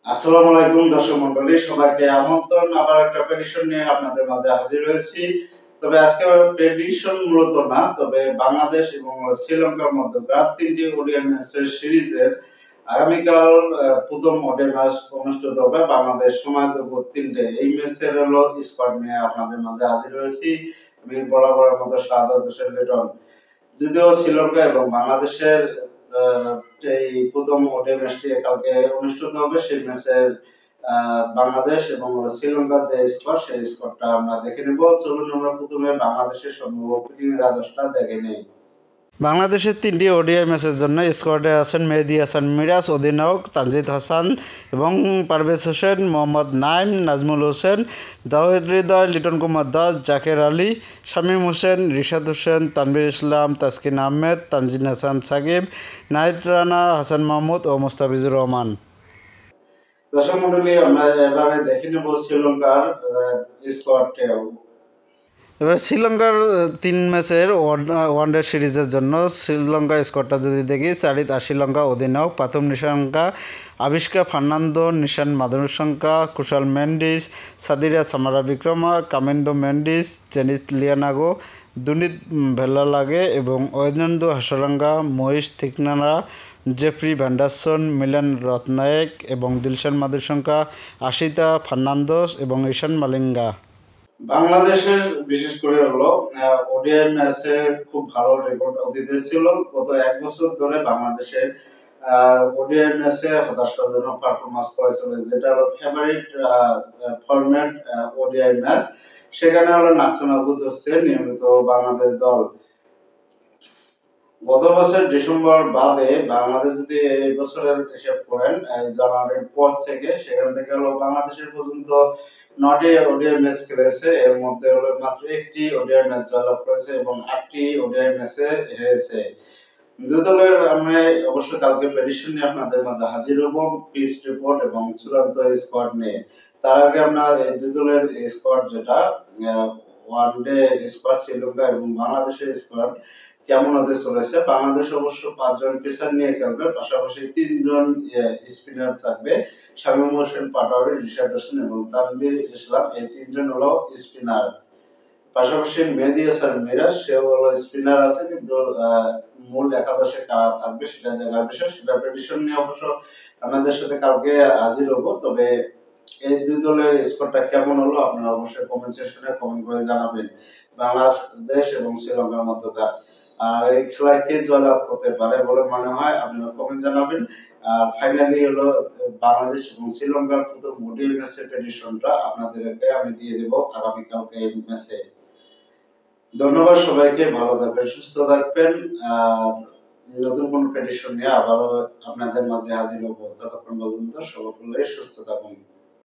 আসসালামু আলাইকুম দর্শক মন্ডলী, সবাইকে আমন্ত্রণ। আবার একটা প্রেডিকশন নিয়ে আপনাদের মাঝে হাজির হয়েছি। তবে আজকে প্রেডিকশন মূলত না, তবে বাংলাদেশ এবং শ্রীলঙ্কার মধ্যকার তিনটি ওডিআই ম্যাচের সিরিজের আগামীকাল প্রথম ওডিআই ম্যাচ অনুষ্ঠিত হবে বাংলাদেশ সময় দুপুর ৩টে। এই ম্যাচের স্কোয়াড নিয়ে আপনাদের মাঝে হাজির হয়েছি। আমি বরাবরের মতো শাহাদাত হোসেন লিটন। যদিও শ্রীলঙ্কা এবং বাংলাদেশের আহ, এই প্রথম ওডিআই ম্যাচটি কালকে অনুষ্ঠিত হবে, সেই ম্যাচের বাংলাদেশ এবং শ্রীলঙ্কার যে স্কোর, সেই স্কোরটা আমরা দেখে নেব। চলুন আমরা প্রথমে বাংলাদেশের সম্ভব ওপেনিং 11টা দেখে নেই। বাংলাদেশের তিনটি ওডিআই ম্যাচের জন্য স্কোয়াডে আছেন মেহেদী হাসান মিরাজ অধিনায়ক, তানজিদ হাসান এবং পারভেজ হোসেন, মোহাম্মদ নাইম, নাজমুল হোসেন, দাওয়েদ হৃদয়, লিটন কুমার দাস, জাকের আলী, শামীম হোসেন, রিশাদ হোসেন, তানভীর ইসলাম, তাসকিন আহমেদ, তানজিন হাসান সাকিব, নাহিদ রানা, হাসান মাহমুদ ও মোস্তাফিজুর রহমান। দর্শক মন্ডলী, আমরা এবারে দেখে নেব শ্রীলঙ্কার স্কোয়াডটিও। এবার শ্রীলঙ্কার 3 ম্যাচের ওয়ানডে সিরিজের জন্য শ্রীলঙ্কার স্কোরটা যদি দেখি, চারিত শ্রীলঙ্কা অধিনায়ক প্রথম নিশাঙ্কা, আবিষ্কা ফার্নান্দো, নিশান মাধুরশঙ্কা, কুশল মেন্ডিস, সাদিরা সামারা বিক্রমা, কামেন্দো মেন্ডিস, জেনিত লিয়ানাগো, দুনিত ভেল্লালাগে এবং ঐনন্দু হাসরাঙ্গা, মহিষ থিকনারা, জেফ্রি ভ্যান্ডারসন, মিলান রত্নায়েক এবং দিলশান মাধুরশঙ্কা, আশিতা ফার্নান্দোস এবং ঈশান মালিঙ্গা। বাংলাদেশের বিশেষ করে ওডিআই ম্যাচে খুব ভালো রেকর্ড অতীতে ছিল। গত 1 বছর ধরে বাংলাদেশের ওডিআই ম্যাচে হতাশাজনক পারফরমেন্স করেছিল, যেটা হলো ফেভারিট ফরম্যাট ওডিআই ম্যাচ। সেখানে নাস্তানাবুদ হচ্ছে নিয়মিত বাংলাদেশ দল। গত বছর ডিসেম্বর বাদে বাংলাদেশ যদি এই বছরের হিসাব করেন, জানুয়ারির পর থেকে, সেখান থেকে বাংলাদেশের পর্যন্ত 9টি ওডিআই ম্যাচ খেলেছে। এর মধ্যে মাত্র একটি ওডিআই ম্যাচ জয়লাভ করেছে এবং 8টি ওডিআই ম্যাচে হেরেছে। দুই দলের আমি অবশ্য কালকে প্রেডিকশন নিয়ে আপনাদের মাঝে হাজির হব, পিচ রিপোর্ট এবং চূড়ান্ত স্কোয়াড নিয়ে। তার আগে আমরা এই দুই দলের স্কোয়াড, যেটা ওয়ান ডে স্কোয়াড শ্রীলঙ্কা এবং বাংলাদেশের স্কোয়াড কেমন হতে চলেছে। বাংলাদেশ অবশ্য 5 জন পেসার নিয়ে খেলবে, পাশাপাশি 3 জন স্পিনার থাকবে। শামীম হোসেন পাটোয়ারি, রিশাদ হোসেন এবং তানভীর ইসলাম, এই 3 জন স্পিনার। পাশাপাশি মেহেদী হাসান মিরাজ, সেও স্পিনার আছে, কিন্তু মূল একাদশে কারা থাকবে সেটা দেখার বিষয়। সেটা প্রেডিকশন নিয়ে অবশ্য আপনাদের সাথে কালকে হাজির হবো। তবে এই দুই দলের স্কোরটা কেমন হলো আপনারা অবশ্যই কমেন্ট সেকশনে কমেন্ট করে জানাবেন। বাংলাদেশ এবং শ্রীলঙ্কার মধ্যকার আর এই খেলায় কে জয়লাভ করতে পারে বলে মনে হয় আপনারা কমেন্ট জানাবেন। আর ফাইনালি বাংলাদেশ এবং শ্রীলঙ্কার প্রথম ওডিআই ম্যাচের প্রেডিকশনটা আপনাদেরকে আমি দিয়ে দেব আগামীকালকে এই ম্যাচে। ধন্যবাদ সবাইকে, ভালো থাকবেন, সুস্থ থাকবেন। আর নতুন কোন প্রেডিকশন নিয়ে আবারও আপনাদের মাঝে হাজির হবো। ততক্ষণ পর্যন্ত সকলে সুস্থ থাকুন।